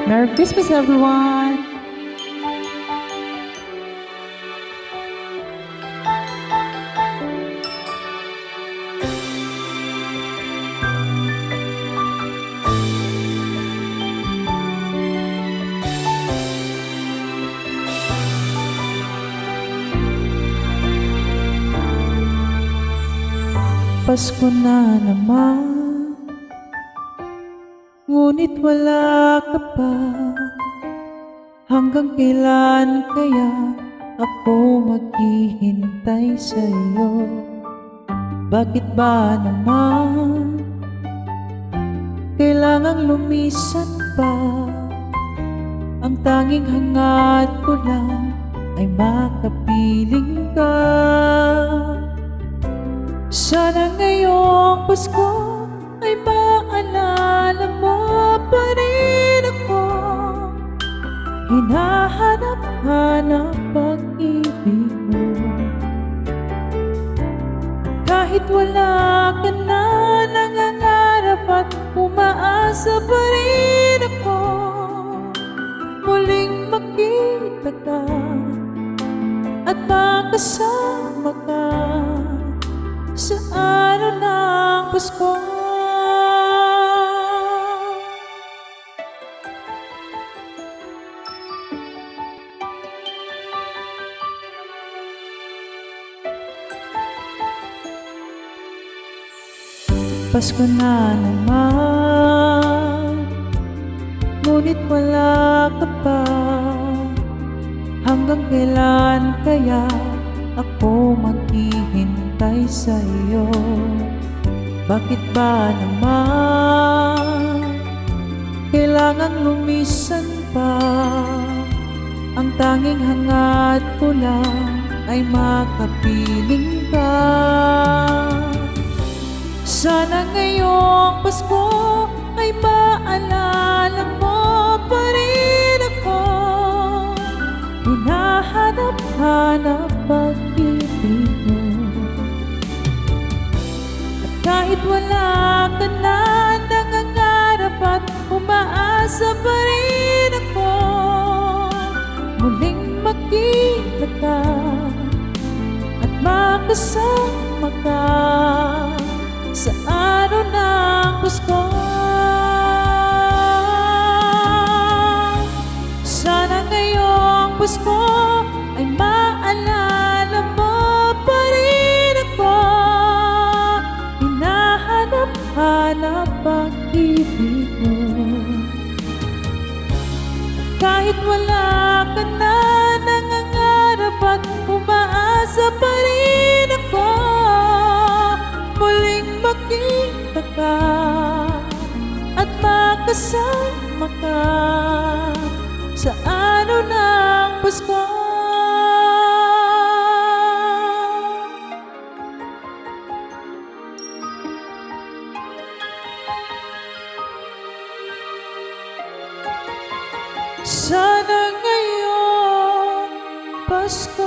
Merry Christmas, everyone! Pasko na naman, ngunit wala ka pa. Hanggang kailan kaya ako maghihintay sa'yo? Bakit ba naman kailangang lumisan pa? Ang tanging hangad ko lang ay makapiling ka. Sana ngayong Pasko ay maalala mo pa rin ako. Hinahanap-hanap pag-ibig mo. Kahit wala ka na, nangangarap at umaasa pa rin ako. Muling makita ka at makasama ka sa araw ng Pasko. Pasko na naman, ngunit wala ka pa. Hanggang kailan kaya ako maghihintay sa'yo? Bakit ba naman kailangang lumisan pa? Ang tanging hangad ko lang ay makapiling ka. Sana ngayong Pasko ay maalala mo pa rin ako. Hinahanap-hanap pag-ibig mo. At kahit wala ka na, nangangarap at umaasa pa rin ako. Muling makita ka at makasama ka sa araw ng Pasko. Sana ngayong Pasko ay maalala mo pa rin ako. Hinahanap-hanap pag-ibig mo. Kahit wala ka na, nangangarap at umaasa pa rin ako. Muling makita ka at makasama ka sa araw ng Pasko. Sana ngayong Pasko